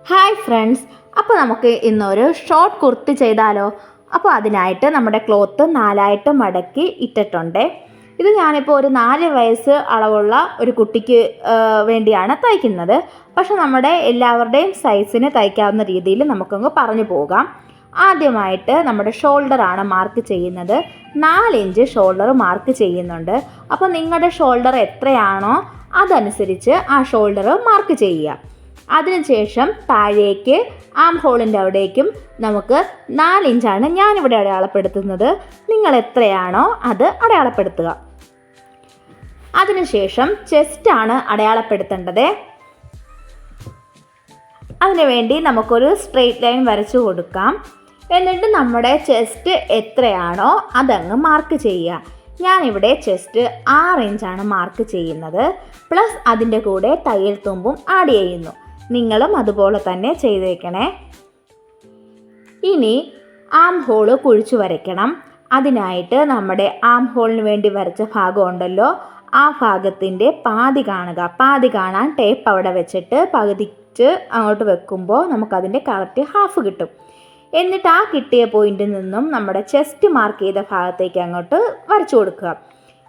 Hi friends, അപ്പോൾ നമുക്ക് ഇന്നൊരു ഷോർട്ട് കുർത്തി ചെയ്താലോ? അപ്പോൾ അതിനായിട്ട് നമ്മുടെ ക്ലോത്ത് 4ആയിട്ട് മടക്കി ഇട്ടിട്ടുണ്ട്. ഇത് ഞാനിപ്പോൾ ഒരു 4 വയസ്സ് അളവുള്ള ഒരു കുട്ടിക്ക് വേണ്ടിയാണ് തയ്ക്കുന്നത്. പക്ഷെ നമ്മുടെ എല്ലാവരുടെയും സൈസിന് തയ്ക്കാവുന്ന രീതിയിൽ നമുക്കങ്ങ് പറഞ്ഞു പോകാം. ആദ്യമായിട്ട് നമ്മുടെ ഷോൾഡറാണ് മാർക്ക് ചെയ്യുന്നത്. 4 ഇഞ്ച് ഷോൾഡർ മാർക്ക് ചെയ്യുന്നുണ്ട്. അപ്പോൾ നിങ്ങളുടെ ഷോൾഡർ എത്രയാണോ അതനുസരിച്ച് ആ ഷോൾഡർ മാർക്ക് ചെയ്യുക. അതിനുശേഷം താഴേക്ക് ആം ഹോളിൻ്റെ അവിടേക്കും നമുക്ക് 4 ഇഞ്ചാണ് ഞാനിവിടെ അടയാളപ്പെടുത്തുന്നത്. നിങ്ങൾ എത്രയാണോ അത് അടയാളപ്പെടുത്തുക. അതിനുശേഷം ചെസ്റ്റാണ് അടയാളപ്പെടുത്തേണ്ടത്. അതിനുവേണ്ടി നമുക്കൊരു സ്ട്രെയിറ്റ് ലൈൻ വരച്ചു കൊടുക്കാം. എന്നിട്ട് നമ്മുടെ ചെസ്റ്റ് എത്രയാണോ അതങ്ങ് മാർക്ക് ചെയ്യുക. ഞാനിവിടെ ചെസ്റ്റ് 6 ഇഞ്ചാണ് മാർക്ക് ചെയ്യുന്നത്. പ്ലസ് അതിൻ്റെ കൂടെ തയ്യൽ തുമ്പും ആഡ് ചെയ്യുന്നു. നിങ്ങളും അതുപോലെ തന്നെ ചെയ്തേക്കണേ. ഇനി ആം ഹോള് കുഴിച്ചു വരയ്ക്കണം. അതിനായിട്ട് നമ്മുടെ ആം ഹോളിന് വേണ്ടി വരച്ച ഭാഗം ഉണ്ടല്ലോ, ആ ഭാഗത്തിൻ്റെ പാതി കാണുക. പാതി കാണാൻ ടേപ്പ് അവിടെ വെച്ചിട്ട് പകുതിച്ച് അങ്ങോട്ട് വെക്കുമ്പോൾ നമുക്കതിൻ്റെ കറക്റ്റ് ഹാഫ് കിട്ടും. എന്നിട്ട് ആ കിട്ടിയ പോയിന്റിൽ നിന്നും നമ്മുടെ ചെസ്റ്റ് മാർക്ക് ചെയ്ത ഭാഗത്തേക്ക് അങ്ങോട്ട് വരച്ചു കൊടുക്കുക.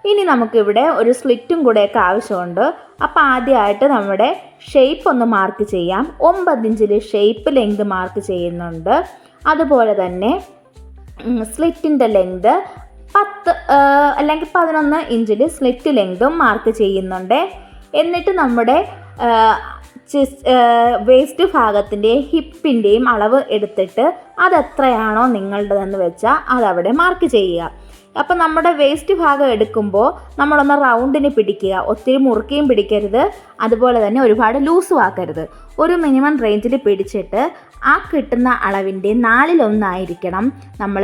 ഇനി നമുക്കിവിടെ ഒരു സ്ലിറ്റും കൂടെയൊക്കെ ആവശ്യമുണ്ട്. അപ്പോൾ ആദ്യമായിട്ട് നമ്മുടെ ഷേപ്പ് ഒന്ന് മാർക്ക് ചെയ്യാം. 9 ഇഞ്ചിൽ ഷേപ്പ് ലെങ്ത് മാർക്ക് ചെയ്യുന്നുണ്ട്. അതുപോലെ തന്നെ സ്ലിറ്റിൻ്റെ ലെങ്ത് 10 അല്ലെങ്കിൽ 11 ഇഞ്ചിൽ സ്ലിറ്റ് ലെങ്തും മാർക്ക് ചെയ്യുന്നുണ്ട്. എന്നിട്ട് നമ്മുടെ വേസ്റ്റ് ഭാഗത്തിൻ്റെയും ഹിപ്പിൻ്റെയും അളവ് എടുത്തിട്ട് അതെത്രയാണോ നിങ്ങളുടേതെന്ന് വെച്ചാൽ അതവിടെ മാർക്ക് ചെയ്യുക. അപ്പം നമ്മുടെ വേസ്റ്റ് ഭാഗം എടുക്കുമ്പോൾ നമ്മളൊന്ന് റൗണ്ടിന് പിടിക്കുക. ഒത്തിരി മുറുക്കിയും പിടിക്കരുത്, അതുപോലെ തന്നെ ഒരുപാട് ലൂസും ആക്കരുത്. ഒരു മിനിമം റേഞ്ചിൽ പിടിച്ചിട്ട് ആ കിട്ടുന്ന അളവിൻ്റെ 4/1 നമ്മൾ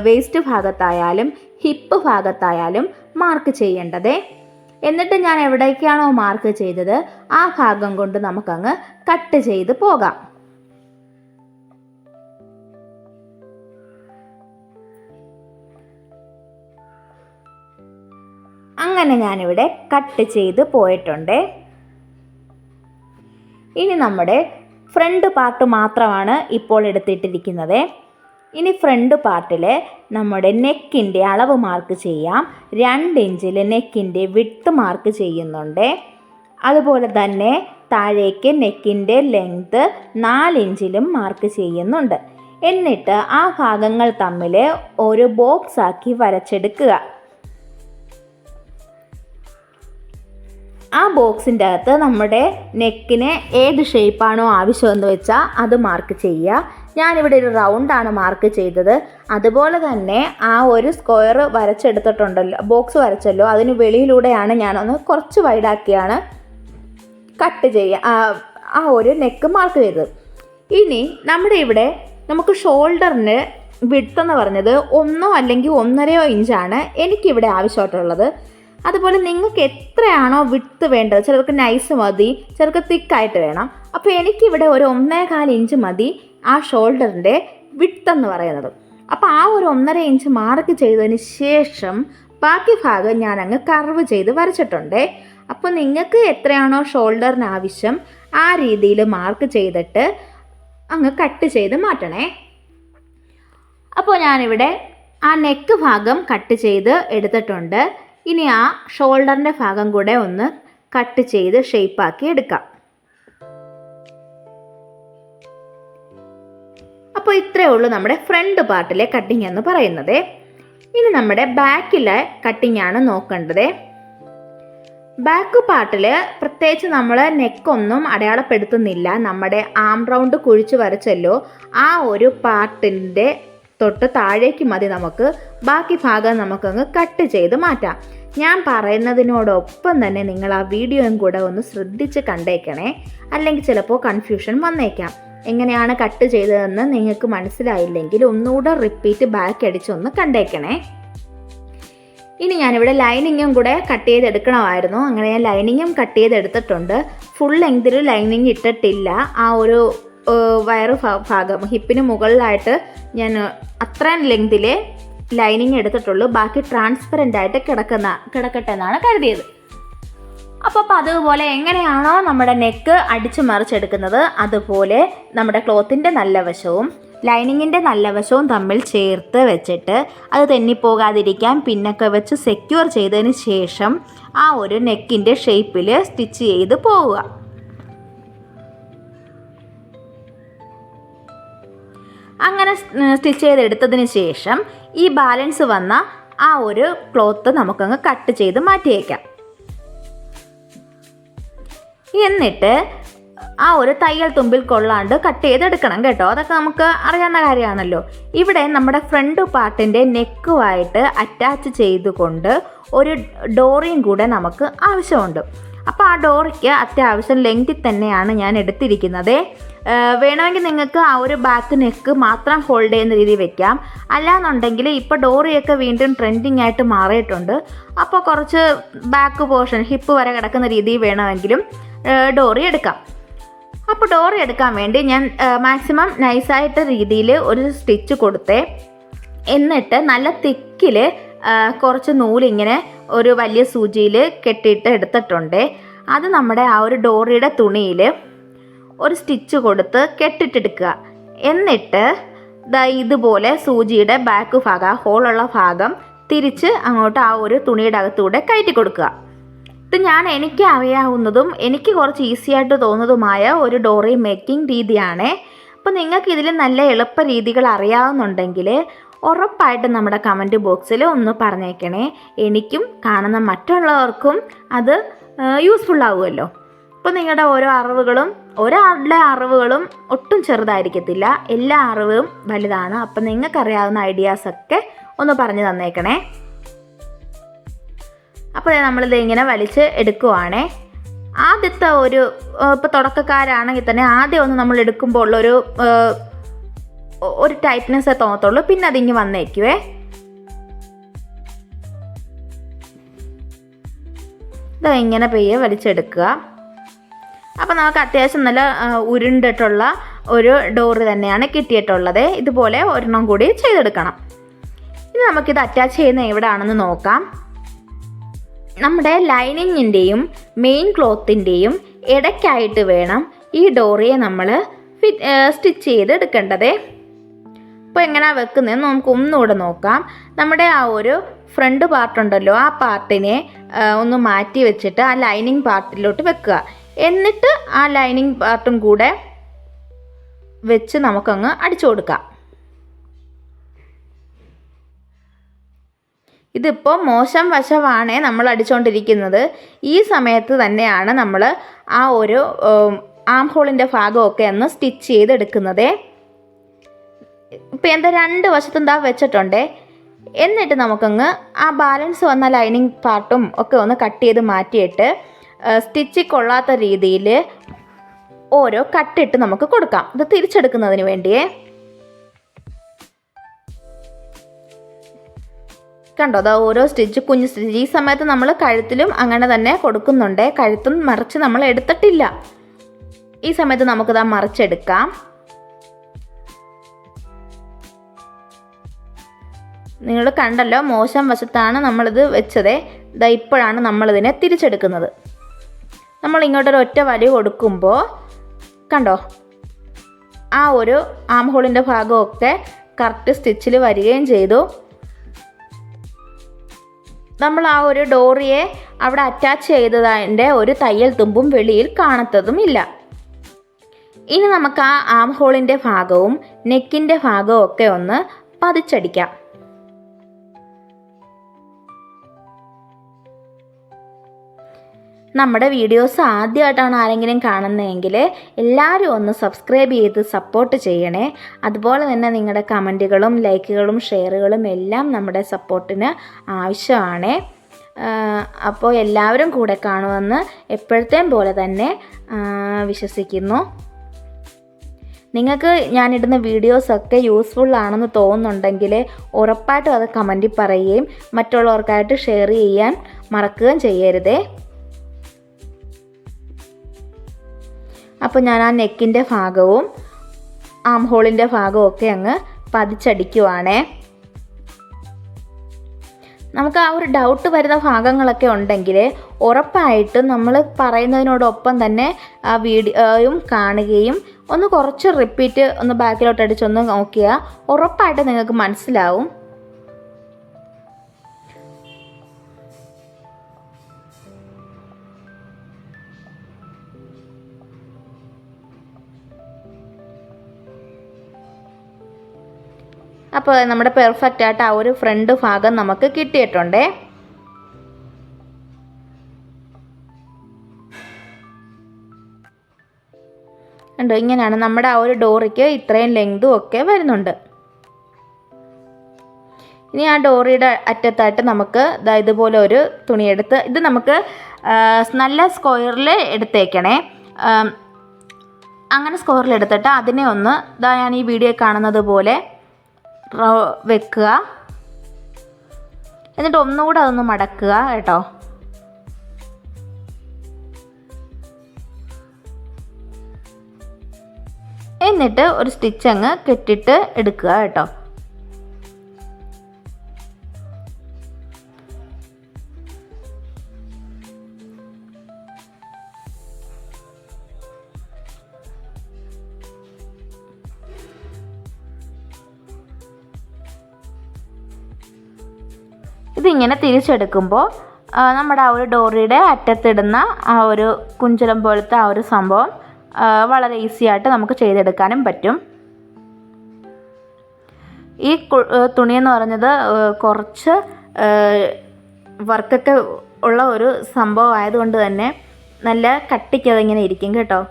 വേസ്റ്റ് ഭാഗത്തായാലും ഹിപ്പ് ഭാഗത്തായാലും മാർക്ക് ചെയ്യേണ്ടത്. എന്നിട്ട് ഞാൻ എവിടേക്കാണോ മാർക്ക് ചെയ്തത് ആ ഭാഗം കൊണ്ട് നമുക്കങ്ങ് കട്ട് ചെയ്ത് പോകാം. അങ്ങനെ ഞാനിവിടെ കട്ട് ചെയ്ത് പോയിട്ടുണ്ട്. ഇനി നമ്മുടെ ഫ്രണ്ട് പാർട്ട് മാത്രമാണ് ഇപ്പോൾ എടുത്തിട്ടിരിക്കുന്നത്. ഇനി ഫ്രണ്ട് പാർട്ടിൽ നമ്മുടെ നെക്കിൻ്റെ അളവ് മാർക്ക് ചെയ്യാം. 2 ഇഞ്ചിൽ നെക്കിൻ്റെ വിഡ്ത്ത് മാർക്ക് ചെയ്യുന്നുണ്ട്. അതുപോലെ തന്നെ താഴേക്ക് നെക്കിൻ്റെ ലെങ്ത് 4 ഇഞ്ചിലും മാർക്ക് ചെയ്യുന്നുണ്ട്. എന്നിട്ട് ആ ഭാഗങ്ങൾ തമ്മിൽ ഒരു ബോക്സ് ആക്കി വരച്ചെടുക്കുക. ആ ബോക്സിൻ്റെ അകത്ത് നമ്മുടെ നെക്കിന് ഏത് ഷേപ്പാണോ ആവശ്യമെന്ന് വെച്ചാൽ അത് മാർക്ക് ചെയ്യുക. ഞാനിവിടെ ഒരു റൗണ്ടാണ് മാർക്ക് ചെയ്തത്. അതുപോലെ തന്നെ ആ ഒരു സ്ക്വയർ വരച്ചെടുത്തിട്ടുണ്ടല്ലോ, ബോക്സ് വരച്ചല്ലോ, അതിന് വെളിയിലൂടെയാണ് ഞാനൊന്ന് കുറച്ച് വൈഡാക്കിയാണ് കട്ട് ചെയ്യുക ആ ഒരു നെക്ക് മാർക്ക് ചെയ്തത്. ഇനി നമ്മുടെ ഇവിടെ നമുക്ക് ഷോൾഡറിന് വിഡ്ത്ത് എന്ന് പറഞ്ഞത് 1 അല്ലെങ്കിൽ 1.5 ഇഞ്ചാണ് എനിക്കിവിടെ ആവശ്യമായിട്ടുള്ളത്. അതുപോലെ നിങ്ങൾക്ക് എത്രയാണോ വിഡ്ത്ത് വേണ്ടത്, ചിലർക്ക് നൈസ് മതി, ചിലർക്ക് തിക്കായിട്ട് വേണം. അപ്പോൾ എനിക്കിവിടെ ഒരു 1.25 ഇഞ്ച് മതി ആ ഷോൾഡറിൻ്റെ വിഡ്ത്ത് എന്ന് പറയുന്നത്. അപ്പോൾ ആ ഒരു 1.5 ഇഞ്ച് മാർക്ക് ചെയ്തതിന് ശേഷം ബാക്കി ഭാഗം ഞാൻ അങ്ങ് കർവ് ചെയ്ത് വരച്ചിട്ടുണ്ട്. അപ്പോൾ നിങ്ങൾക്ക് എത്രയാണോ ഷോൾഡറിന് ആവശ്യം ആ രീതിയിൽ മാർക്ക് ചെയ്തിട്ട് അങ്ങ് കട്ട് ചെയ്ത് മാറ്റണേ. അപ്പോൾ ഞാനിവിടെ ആ നെക്ക് ഭാഗം കട്ട് ചെയ്ത് എടുത്തിട്ടുണ്ട്. ഇനി ആ ഷോൾഡറിൻ്റെ ഭാഗം കൂടെ ഒന്ന് കട്ട് ചെയ്ത് ഷേപ്പാക്കി എടുക്കാം. അപ്പോൾ ഇത്രയേ ഉള്ളൂ നമ്മുടെ ഫ്രണ്ട് പാർട്ടിലെ കട്ടിങ് എന്ന് പറയുന്നത്. ഇനി നമ്മുടെ ബാക്കിലെ കട്ടിങ് ആണ് നോക്കേണ്ടത്. ബാക്ക് പാർട്ടിൽ പ്രത്യേകിച്ച് നമ്മൾ നെക്കൊന്നും അടയാളപ്പെടുത്തുന്നില്ല. നമ്മുടെ ആം റൗണ്ട് കുഴിച്ച് വരച്ചല്ലോ, ആ ഒരു പാർട്ടിൻ്റെ തൊട്ട് താഴേക്ക് മതി നമുക്ക് ബാക്കി ഭാഗം നമുക്കങ്ങ് കട്ട് ചെയ്ത് മാറ്റാം. ഞാൻ പറയുന്നതിനോടൊപ്പം തന്നെ നിങ്ങൾ ആ വീഡിയോയും കൂടെ ഒന്ന് ശ്രദ്ധിച്ച് കണ്ടേക്കണേ, അല്ലെങ്കിൽ ചിലപ്പോൾ കൺഫ്യൂഷൻ വന്നേക്കാം. എങ്ങനെയാണ് കട്ട് ചെയ്തതെന്ന് നിങ്ങൾക്ക് മനസ്സിലായില്ലെങ്കിൽ ഒന്നുകൂടെ റിപ്പീറ്റ് ബാക്ക് അടിച്ചൊന്ന് കണ്ടേക്കണേ. ഇനി ഞാനിവിടെ ലൈനിങ്ങും കൂടെ കട്ട് ചെയ്തെടുക്കണമായിരുന്നു. അങ്ങനെ ഞാൻ ലൈനിങ്ങും കട്ട് ചെയ്തെടുത്തിട്ടുണ്ട്. ഫുൾ ലെങ്തിൽ ലൈനിങ് ഇട്ടിട്ടില്ല. ആ ഒരു വയറ് ഭാഗം ഹിപ്പിന് മുകളിലായിട്ട് ഞാൻ അത്രയും ലെങ്തിൽ ലൈനിങ് എടുത്തിട്ടുള്ളൂ. ബാക്കി ട്രാൻസ്പെറൻ്റ് ആയിട്ട് കിടക്കട്ടെ എന്നാണ് കരുതിയത്. അപ്പോൾ അതുപോലെ എങ്ങനെയാണോ നമ്മുടെ നെക്ക് അടിച്ചു മറിച്ചെടുക്കുന്നത് അതുപോലെ നമ്മുടെ ക്ലോത്തിൻ്റെ നല്ല വശവും ലൈനിങ്ങിൻ്റെ നല്ല വശവും തമ്മിൽ ചേർത്ത് വെച്ചിട്ട് അത് തെന്നിപ്പോകാതിരിക്കാൻ പിന്നൊക്കെ വെച്ച് സെക്യൂർ ചെയ്തതിന് ശേഷം ആ ഒരു നെക്കിൻ്റെ ഷേപ്പിൽ സ്റ്റിച്ച് ചെയ്ത് പോവുക. അങ്ങനെ സ്റ്റിച്ച് ചെയ്തെടുത്തതിന് ശേഷം ഈ ബാലൻസ് വന്ന ആ ഒരു ക്ലോത്ത് നമുക്കങ്ങ് കട്ട് ചെയ്ത് മാറ്റിയേക്കാം. എന്നിട്ട് ആ ഒരു തയ്യൽ തുമ്പിൽ കൊള്ളാണ്ട് കട്ട് ചെയ്തെടുക്കണം കേട്ടോ. അതൊക്കെ നമുക്ക് അറിയാവുന്ന കാര്യമാണല്ലോ. ഇവിടെ നമ്മുടെ ഫ്രണ്ട് പാർട്ടിൻ്റെ നെക്കുമായിട്ട് അറ്റാച്ച് ചെയ്തുകൊണ്ട് ഒരു ഡോറിയും കൂടെ നമുക്ക് ആവശ്യമുണ്ട്. അപ്പോൾ ആ ഡോറിക്ക് അത്യാവശ്യം ലെങ്തിൽ തന്നെയാണ് ഞാൻ എടുത്തിരിക്കുന്നത്. വേണമെങ്കിൽ നിങ്ങൾക്ക് ആ ഒരു ബാക്ക് നെക്ക് മാത്രം ഹോൾഡ് ചെയ്യുന്ന രീതി വെക്കാം. അല്ലാന്നുണ്ടെങ്കിൽ ഇപ്പോൾ ഡോറിയൊക്കെ വീണ്ടും ട്രെൻഡിങ് ആയിട്ട് മാറിയിട്ടുണ്ട്. അപ്പോൾ കുറച്ച് ബാക്ക് പോർഷൻ ഹിപ്പ് വരെ കിടക്കുന്ന രീതിയിൽ വേണമെങ്കിലും ഡോറി എടുക്കാം. അപ്പോൾ ഡോറി എടുക്കാൻ വേണ്ടി ഞാൻ മാക്സിമം നൈസായിട്ട് രീതിയിൽ ഒരു സ്റ്റിച്ച് കൊടുത്തേ. എന്നിട്ട് നല്ല തിക്കിൽ കുറച്ച് നൂലിങ്ങനെ ഒരു വലിയ സൂചിയിൽ കെട്ടിയിട്ട് എടുത്തിട്ടുണ്ട്. അത് നമ്മുടെ ആ ഒരു ഡോറിയുടെ തുണിയിൽ ഒരു സ്റ്റിച്ച് കൊടുത്ത് കെട്ടിട്ടെടുക്കുക. എന്നിട്ട് ഇതുപോലെ സൂചിയുടെ ബാക്ക് ഭാഗം ഹോളുള്ള ഭാഗം തിരിച്ച് അങ്ങോട്ട് ആ ഒരു തുണിയുടെ അകത്തൂടെ കയറ്റി കൊടുക്കുക. ഇത് എനിക്ക് അറിയാവുന്നതും എനിക്ക് കുറച്ച് ഈസി ആയിട്ട് തോന്നുന്നതുമായ ഒരു ഡോറി മേക്കിംഗ് രീതിയാണ്. അപ്പോൾ നിങ്ങൾക്ക് ഇതിൽ നല്ല എളുപ്പ രീതികൾ അറിയാവുന്നുണ്ടെങ്കിൽ ഉറപ്പായിട്ടും നമ്മുടെ കമൻറ്റ് ബോക്സിൽ ഒന്ന് പറഞ്ഞേക്കണേ. എനിക്കും കാണുന്ന മറ്റുള്ളവർക്കും അത് യൂസ്ഫുൾ ആവുമല്ലോ. അപ്പോൾ നിങ്ങളുടെ ഓരോ അറിവുകളും ഒരാളുടെ അറിവുകളും ഒട്ടും ചെറുതായിരിക്കത്തില്ല, എല്ലാ അറിവും വലുതാണ്. അപ്പം നിങ്ങൾക്കറിയാവുന്ന ഐഡിയാസൊക്കെ ഒന്ന് പറഞ്ഞു തന്നേക്കണേ. അപ്പോൾ നമ്മളിത് ഇങ്ങനെ വലിച്ച് എടുക്കുവാണേ. ആദ്യത്തെ ഇപ്പോൾ തുടക്കക്കാരാണെങ്കിൽ തന്നെ ആദ്യം ഒന്ന് നമ്മൾ എടുക്കുമ്പോൾ ഉള്ളൊരു ടൈറ്റ്നെസ്സേ തോന്നത്തുള്ളൂ. പിന്നെ അതിങ്ങ് വന്നേക്കുവേ. ഇങ്ങനെ പെയ്യെ വലിച്ചെടുക്കുക. അപ്പോൾ നമുക്ക് അത്യാവശ്യം നല്ല ഉരുണ്ടിട്ടുള്ള ഒരു ഡോറ് തന്നെയാണ് കിട്ടിയിട്ടുള്ളത്. ഇതുപോലെ ഒരെണ്ണം കൂടി ചെയ്തെടുക്കണം. ഇനി നമുക്കിത് അറ്റാച്ച് ചെയ്യുന്ന എവിടെയാണെന്ന് നോക്കാം. നമ്മുടെ ലൈനിങ്ങിൻ്റെയും മെയിൻ ക്ലോത്തിൻ്റെയും ഇടയ്ക്കായിട്ട് വേണം ഈ ഡോറിയെ നമ്മൾ സ്റ്റിച്ച് ചെയ്ത് എടുക്കേണ്ടത്. അപ്പോൾ എങ്ങനെയാണ് വെക്കുന്നതെന്ന് നമുക്ക് ഒന്നുകൂടെ നോക്കാം. നമ്മുടെ ആ ഒരു ഫ്രണ്ട് പാർട്ടുണ്ടല്ലോ, ആ പാർട്ടിനെ ഒന്ന് മാറ്റി വെച്ചിട്ട് ആ ലൈനിങ് പാർട്ടിലോട്ട് വെക്കുക. എന്നിട്ട് ആ ലൈനിങ് പാർട്ടും കൂടെ വെച്ച് നമുക്കങ്ങ് അടിച്ചു കൊടുക്കാം. ഇതിപ്പോൾ മോശം വശമാണ് നമ്മൾ അടിച്ചുകൊണ്ടിരിക്കുന്നത്. ഈ സമയത്ത് തന്നെയാണ് നമ്മൾ ആ ഒരു ആം ഹോളിൻ്റെ ഭാഗമൊക്കെ ഒന്ന് സ്റ്റിച്ച് ചെയ്തെടുക്കുന്നത്. ഇപ്പോൾ രണ്ട് വശത്തും വെച്ചിട്ടുണ്ട്. എന്നിട്ട് നമുക്കങ്ങ് ആ ബാലൻസ് വന്ന ലൈനിങ് പാർട്ടും ഒക്കെ ഒന്ന് കട്ട് ചെയ്ത് മാറ്റിയിട്ട് സ്റ്റിച്ച് കൊള്ളാത്ത രീതിയിൽ ഓരോ കട്ടിട്ട് നമുക്ക് കൊടുക്കാം. ഇത് തിരിച്ചെടുക്കുന്നതിന് വേണ്ടിയേ. കണ്ടോ, ഓരോ സ്റ്റിച്ച് കുഞ്ഞു സ്റ്റിച്ച്. ഈ സമയത്ത് നമ്മൾ കഴുത്തിലും അങ്ങനെ തന്നെ കൊടുക്കുന്നുണ്ട്. കഴുത്തും മറിച്ച് നമ്മൾ എടുത്തിട്ടില്ല. ഈ സമയത്ത് നമുക്കിത് മറിച്ചെടുക്കാം. നിങ്ങൾ കണ്ടല്ലോ, മോശം വശത്താണ് നമ്മളിത് വെച്ചത്. ഇപ്പോഴാണ് നമ്മളിതിനെ തിരിച്ചെടുക്കുന്നത്. നമ്മൾ ഇങ്ങോട്ടൊരു ഒറ്റ വലി കൊടുക്കുമ്പോൾ കണ്ടോ, ആ ഒരു ആം ഹോളിൻ്റെ ഭാഗമൊക്കെ കറക്റ്റ് സ്റ്റിച്ചിൽ വരികയും ചെയ്തു. നമ്മൾ ആ ഒരു ഡോറിയെ അവിടെ അറ്റാച്ച് ചെയ്തതിൻ്റെ ഒരു തയ്യൽ തുമ്പും വെളിയിൽ കാണത്തതുമില്ല. ഇനി നമുക്ക് ആ ആം ഹോളിൻ്റെ ഭാഗവും നെക്കിൻ്റെ ഭാഗവും ഒക്കെ ഒന്ന് പതിച്ചടിക്കാം. നമ്മുടെ വീഡിയോസ് ആദ്യമായിട്ടാണ് ആരെങ്കിലും കാണുന്നതെങ്കിൽ എല്ലാവരും ഒന്ന് സബ്സ്ക്രൈബ് ചെയ്ത് സപ്പോർട്ട് ചെയ്യണേ. അതുപോലെ തന്നെ നിങ്ങളുടെ കമൻറ്റുകളും ലൈക്കുകളും ഷെയറുകളും എല്ലാം നമ്മുടെ സപ്പോർട്ടിന് ആവശ്യമാണ്. അപ്പോൾ എല്ലാവരും കൂടെ കാണുമെന്ന് എപ്പോഴത്തെയും പോലെ തന്നെ വിശ്വസിക്കുന്നു. നിങ്ങൾക്ക് ഞാനിടുന്ന വീഡിയോസൊക്കെ യൂസ്ഫുൾ ആണെന്ന് തോന്നുന്നുണ്ടെങ്കിൽ ഉറപ്പായിട്ടും അത് കമൻറ്റിൽ പറയുകയും മറ്റുള്ളവർക്കായിട്ട് ഷെയർ ചെയ്യാൻ മറക്കുകയും ചെയ്യരുതേ. അപ്പോൾ ഞാൻ ആ നെക്കിൻ്റെ ഭാഗവും ആം ഹോളിൻ്റെ ഭാഗവും ഒക്കെ അങ്ങ് പതിച്ചടിക്കുവാണേ. നമുക്ക് ആ ഒരു ഡൗട്ട് വരുന്ന ഭാഗങ്ങളൊക്കെ ഉണ്ടെങ്കിൽ ഉറപ്പായിട്ടും നമ്മൾ പറയുന്നതിനോടൊപ്പം തന്നെ ആ വീഡിയോയും കാണുകയും ഒന്ന് കുറച്ച് റിപ്പീറ്റ് ഒന്ന് ബാക്കിലോട്ട് അടിച്ചൊന്ന് നോക്കിയാൽ ഉറപ്പായിട്ട് നിങ്ങൾക്ക് മനസ്സിലാവും. അപ്പോൾ നമ്മുടെ പെർഫെക്റ്റ് ആയിട്ട് ആ ഒരു ഫ്രണ്ട് ഭാഗം നമുക്ക് കിട്ടിയിട്ടുണ്ടേ. ഉണ്ട്, ഇങ്ങനെയാണ് നമ്മുടെ ആ ഒരു ഡോറിക്ക് ഇത്രയും ലെങ്തും ഒക്കെ വരുന്നുണ്ട്. ഇനി ആ ഡോറിയുടെ അറ്റത്തായിട്ട് നമുക്ക് ഇതുപോലെ ഒരു തുണിയെടുത്ത് ഇത് നമുക്ക് നല്ല സ്ക്വയറിൽ എടുത്തേക്കണേ. അങ്ങനെ സ്ക്വയറിൽ എടുത്തിട്ട് അതിനെ ഒന്ന് ഞാൻ ഈ വീഡിയോ കാണുന്നത് പോലെ വെക്കുക. എന്നിട്ട് ഒന്നുകൂടെ അതൊന്ന് മടക്കുക കേട്ടോ. എന്നിട്ട് ഒരു സ്റ്റിച്ച് അങ്ങ് കെട്ടിട്ട് എടുക്കുക കേട്ടോ. ഇതിങ്ങനെ തിരിച്ചെടുക്കുമ്പോൾ നമ്മുടെ ആ ഒരു ഡോറിയുടെ അറ്റത്തിടുന്ന ആ ഒരു കുഞ്ചലം പോലത്തെ ആ ഒരു സംഭവം വളരെ ഈസി ആയിട്ട് നമുക്ക് ചെയ്തെടുക്കാനും പറ്റും. ഈ തുണിയെന്ന് പറഞ്ഞത് കുറച്ച് വർക്കൊക്കെ ഉള്ള ഒരു സംഭവം ആയതുകൊണ്ട് തന്നെ നല്ല കട്ടിക്കതിങ്ങനെ ഇരിക്കും കേട്ടോ.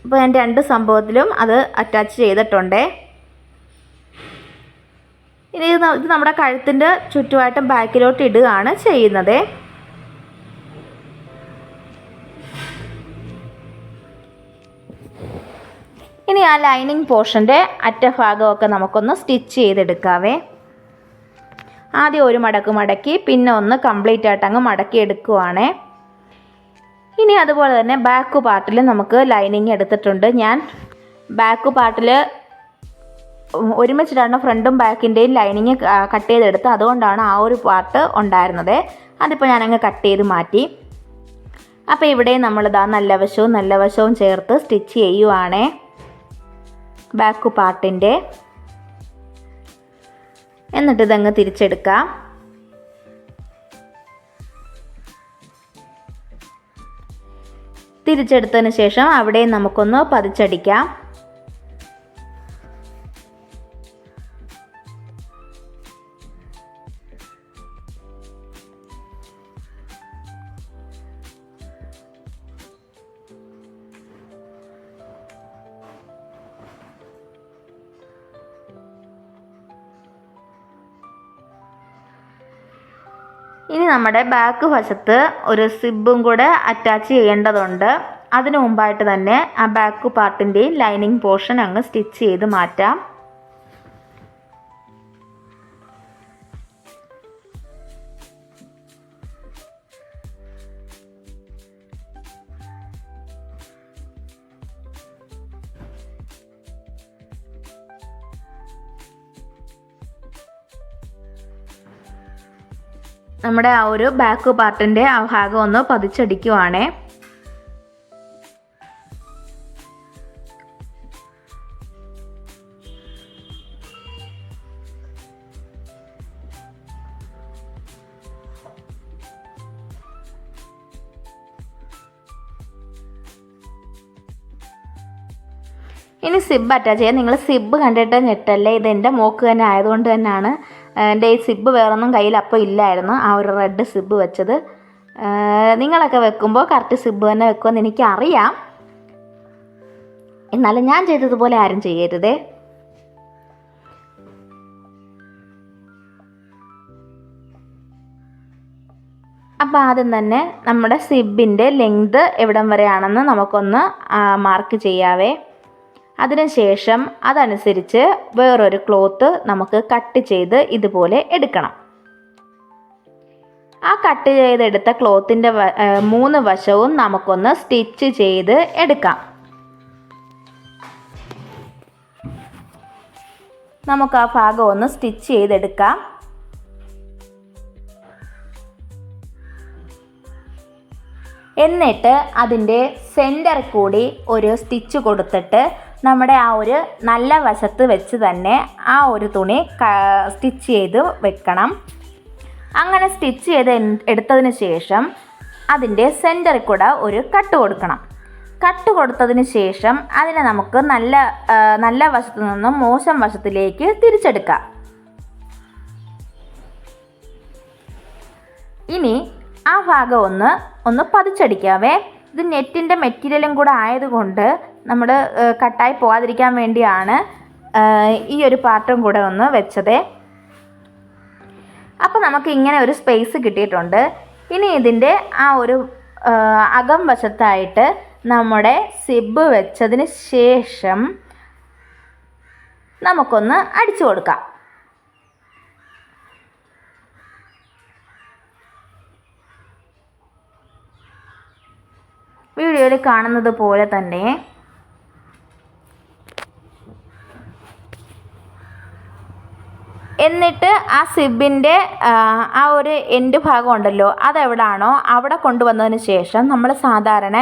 അപ്പോൾ ഞാൻ 2 സംഭവത്തിലും അത് അറ്റാച്ച് ചെയ്തിട്ടുണ്ടേ. ഇനി ഇത് നമ്മുടെ കഴുത്തിൻ്റെ ചുറ്റുമായിട്ടും ബാക്കിലോട്ട് ഇടുകയാണ് ചെയ്യുന്നത്. ഇനി ആ ലൈനിങ് പോർഷൻ്റെ അറ്റഭാഗമൊക്കെ നമുക്കൊന്ന് സ്റ്റിച്ച് ചെയ്തെടുക്കാവേ. ആദ്യം ഒരു മടക്ക് മടക്കി പിന്നെ ഒന്ന് കംപ്ലീറ്റ് ആയിട്ട് അങ്ങ് മടക്കി എടുക്കുവാണേ. ഇനി അതുപോലെ തന്നെ ബാക്ക് പാർട്ടിൽ നമുക്ക് ലൈനിങ് എടുത്തിട്ടുണ്ട്. ഞാൻ ബാക്ക് പാർട്ടിൽ ഒരുമിച്ചിട്ടാണ് ഫ്രണ്ടും ബാക്കിൻ്റെയും ലൈനിങ് കട്ട് ചെയ്തെടുത്ത്, അതുകൊണ്ടാണ് ആ ഒരു പാർട്ട് ഉണ്ടായിരുന്നത്. അതിപ്പോൾ ഞാനങ്ങ് കട്ട് ചെയ്ത് മാറ്റി. അപ്പോൾ ഇവിടെ നമ്മളിതാ നല്ല വശവും ചേർത്ത് സ്റ്റിച്ച് ചെയ്യുവാണേ ബാക്ക് പാർട്ടിൻ്റെ. എന്നിട്ട് ഇതങ്ങ് തിരിച്ചെടുക്കാം. തിരിച്ചെടുത്തതിന് ശേഷം അവിടെ നമുക്കൊന്ന് പതിച്ചടിക്കാം. ഇനി നമ്മുടെ ബാക്ക് വശത്ത് ഒരു സിബും കൂടെ അറ്റാച്ച് ചെയ്യേണ്ടതുണ്ട്. അതിനു മുമ്പായിട്ട് തന്നെ ആ ബാക്ക് പാർട്ടിൻ്റെയും ലൈനിങ് പോർഷൻ അങ്ങ് സ്റ്റിച്ച് ചെയ്ത് മാറ്റാം. നമ്മുടെ ആ ഒരു ബാക്ക് പാർട്ടിൻ്റെ ആ ഭാഗം ഒന്ന് പതിച്ചടിക്കുവാണേ. ഇനി സിബ് അറ്റാച്ച് ചെയ്യാം. നിങ്ങൾ സിബ് കണ്ടിട്ട് ഞെട്ടല്ലേ, ഇതെൻ്റെ മോക്ക് തന്നെ ആയതുകൊണ്ട് തന്നെയാണ്. എൻ്റെ ഈ സിബ് വേറൊന്നും കയ്യിൽ അപ്പോൾ ഇല്ലായിരുന്നു, ആ ഒരു റെഡ് സിബ് വെച്ചത്. നിങ്ങളൊക്കെ വെക്കുമ്പോൾ കറക്റ്റ് സിബ് തന്നെ വെക്കുമെന്ന് എനിക്കറിയാം. എന്നാലും ഞാൻ ചെയ്തതുപോലെ ആരും ചെയ്യരുതേ. അപ്പോൾ ആദ്യം തന്നെ നമ്മുടെ സിബിൻ്റെ ലെങ്ത് എവിടം വരെയാണെന്ന് നമുക്കൊന്ന് മാർക്ക് ചെയ്യാവേ. അതിനുശേഷം അതനുസരിച്ച് വേറൊരു ക്ലോത്ത് നമുക്ക് കട്ട് ചെയ്ത് ഇതുപോലെ എടുക്കണം. ആ കട്ട് ചെയ്തെടുത്ത ക്ലോത്തിൻ്റെ 3 വശവും നമുക്കൊന്ന് സ്റ്റിച്ച് ചെയ്ത് എടുക്കാം. നമുക്ക് ആ ഭാഗം ഒന്ന് സ്റ്റിച്ച് ചെയ്തെടുക്കാം. എന്നിട്ട് അതിൻ്റെ സെൻറ്ററിൽ കൂടി ഒരു സ്റ്റിച്ച് കൊടുത്തിട്ട് നമ്മുടെ ആ ഒരു നല്ല വശത്ത് വെച്ച് തന്നെ ആ ഒരു തുണി സ്റ്റിച്ച് ചെയ്ത് വെക്കണം. അങ്ങനെ സ്റ്റിച്ച് ചെയ്ത് എടുത്തതിന് ശേഷം അതിൻ്റെ സെൻറ്ററിൽ കൂടെ ഒരു കട്ട് കൊടുക്കണം. കട്ട് കൊടുത്തതിന് ശേഷം അതിനെ നമുക്ക് നല്ല വശത്തു നിന്നും മോശം വശത്തിലേക്ക് തിരിച്ചെടുക്കാം. ഇനി ആ ഭാഗം ഒന്ന് പതിച്ചടിക്കാവേ. ഇത് നെറ്റിൻ്റെ മെറ്റീരിയലും കൂടെ ആയതുകൊണ്ട് നമ്മൾ കട്ടായി പോകാതിരിക്കാൻ വേണ്ടിയാണ് ഈ ഒരു പാർട്ടും കൂടെ ഒന്ന് വെച്ചത്. അപ്പോൾ നമുക്ക് ഇങ്ങനെ ഒരു സ്പേസ് കിട്ടിയിട്ടുണ്ട്. ഇനി ഇതിൻ്റെ ആ ഒരു അകം വശത്തായിട്ട് നമ്മുടെ സിബ് വെച്ചതിന് ശേഷം നമുക്കൊന്ന് അടിച്ചു കൊടുക്കാം. വീഡിയോയിൽ കാണുന്നത് പോലെ തന്നെ എന്നിട്ട് ആ സിബിൻ്റെ ആ ഒരു എൻഡ് ഭാഗം ഉണ്ടല്ലോ, അതെവിടാണോ അവിടെ കൊണ്ടുവന്നതിന് ശേഷം നമ്മൾ സാധാരണ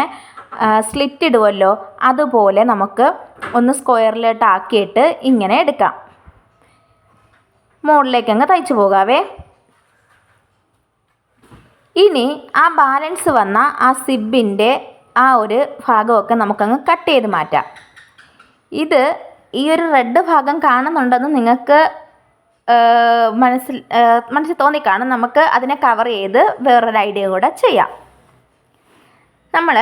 സ്ലിറ്റ് ഇടുമല്ലോ, അതുപോലെ നമുക്ക് ഒന്ന് സ്ക്വയറിലോട്ട് ആക്കിയിട്ട് ഇങ്ങനെ എടുക്കാം. മുകളിലേക്ക് അങ്ങ് തയ്ച്ചു പോകാവേ. ഇനി ആ ബാലൻസ് വന്ന ആ സിബിൻ്റെ ആ ഒരു ഭാഗമൊക്കെ നമുക്കങ്ങ് കട്ട് ചെയ്ത് മാറ്റാം. ഈ ഒരു റെഡ് ഭാഗം കാണുന്നുണ്ടെന്ന് നിങ്ങൾക്ക് മനസ്സിൽ തോന്നിക്കാണും. നമുക്ക് അതിനെ കവർ ചെയ്ത് വേറൊരു ഐഡിയ കൂടെ ചെയ്യാം. നമ്മൾ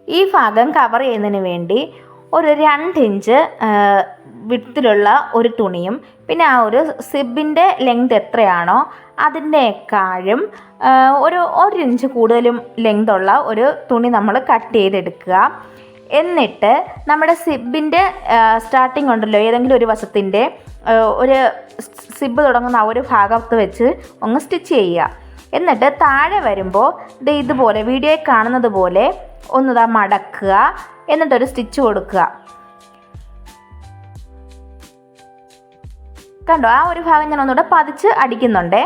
ഈ ഭാഗം കവർ ചെയ്യുന്നതിന് വേണ്ടി ഒരു 2 ഇഞ്ച് വിഡ്ത്തിലുള്ള ഒരു തുണിയും പിന്നെ ആ ഒരു സിബിൻ്റെ ലെങ്ത് എത്രയാണോ അതിൻ്റെക്കാളും ഒരു 1 ഇഞ്ച് കൂടുതലും ലെങ്തുള്ള ഒരു തുണി നമ്മൾ കട്ട് ചെയ്തെടുക്കുക. എന്നിട്ട് നമ്മുടെ സിബിൻ്റെ സ്റ്റാർട്ടിംഗ് ഉണ്ടല്ലോ, ഏതെങ്കിലും ഒരു വശത്തിൻ്റെ ഒരു സിബ് തുടങ്ങുന്ന ആ ഒരു ഭാഗത്ത് വെച്ച് ഒന്ന് സ്റ്റിച്ച് ചെയ്യുക. എന്നിട്ട് താഴെ വരുമ്പോൾ ഇതുപോലെ വീഡിയോയിൽ കാണുന്നത് പോലെ ഒന്ന് മടക്കുക, എന്നിട്ടൊരു സ്റ്റിച്ച് കൊടുക്കുക. കണ്ടോ, ആ ഒരു ഭാഗം ഞാൻ ഒന്നുകൂടെ പതിച്ച് അടിക്കുന്നുണ്ട്.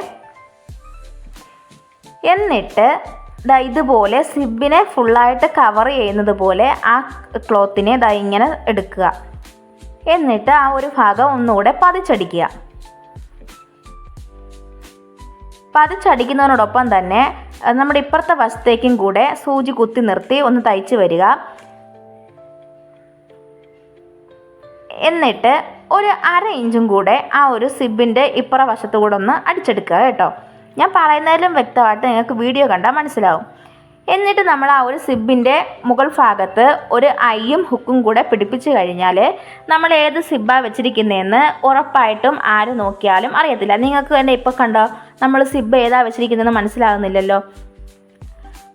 എന്നിട്ട് ഇതുപോലെ സിബിനെ ഫുള്ളായിട്ട് കവർ ചെയ്യുന്നത് പോലെ ആ ക്ലോത്തിനെ ഇങ്ങനെ എടുക്കുക. എന്നിട്ട് ആ ഒരു ഭാഗം ഒന്നുകൂടെ പതിച്ചടിക്കുക. പതിച്ചടിക്കുന്നതിനോടൊപ്പം തന്നെ നമ്മുടെ ഇപ്പുറത്തെ വശത്തേക്കും കൂടെ സൂചി കുത്തി നിർത്തി ഒന്ന് തയ്ച്ച് വരിക. എന്നിട്ട് ഒരു 1/2 ഇഞ്ചും കൂടെ ആ ഒരു സിബിൻ്റെ ഇപ്പുറ വശത്തു കൂടെ ഒന്ന് അടിച്ചെടുക്കുക കേട്ടോ. ഞാൻ പറയുന്നതിലും വ്യക്തമായിട്ട് നിങ്ങൾക്ക് വീഡിയോ കണ്ടാൽ മനസ്സിലാവും. എന്നിട്ട് നമ്മൾ ആ ഒരു സിബിൻ്റെ മുകൾ ഭാഗത്ത് ഒരു ഐയും ഹുക്കും കൂടെ പിടിപ്പിച്ച് കഴിഞ്ഞാൽ നമ്മൾ ഏത് സിബ്ബാണ് വെച്ചിരിക്കുന്നതെന്ന് ഉറപ്പായിട്ടും ആര് നോക്കിയാലും അറിയത്തില്ല. നിങ്ങൾക്ക് തന്നെ ഇപ്പോൾ കണ്ടോ, നമ്മൾ സിബ്ബ് ഏതാ വെച്ചിരിക്കുന്നതെന്ന് മനസ്സിലാകുന്നില്ലല്ലോ.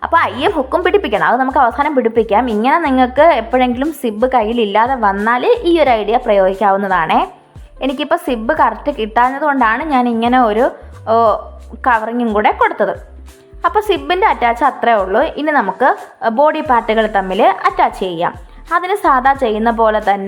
അപ്പോൾ ഐയും ഹുക്കും പിടിപ്പിക്കണം, അത് നമുക്ക് അവസാനം പിടിപ്പിക്കാം. ഇങ്ങനെ നിങ്ങൾക്ക് എപ്പോഴെങ്കിലും സിബ്ബ് കയ്യിലില്ലാതെ വന്നാൽ ഈ ഒരു ഐഡിയ പ്രയോഗിക്കാവുന്നതാണ്. എനിക്കിപ്പോൾ സിബ്ബ് കറക്റ്റ് കിട്ടാഞ്ഞത് കൊണ്ടാണ് ഞാൻ ഇങ്ങനെ ഒരു കവറിങ്ങും കൂടെ കൊടുത്തത്. അപ്പോൾ സിബിൻ്റെ അറ്റാച്ച് അത്രേ ഉള്ളൂ. ഇനി നമുക്ക് ബോഡി പാർട്ടുകൾ തമ്മിൽ അറ്റാച്ച് ചെയ്യാം. അതിന് സാധാ ചെയ്യുന്ന പോലെ തന്നെ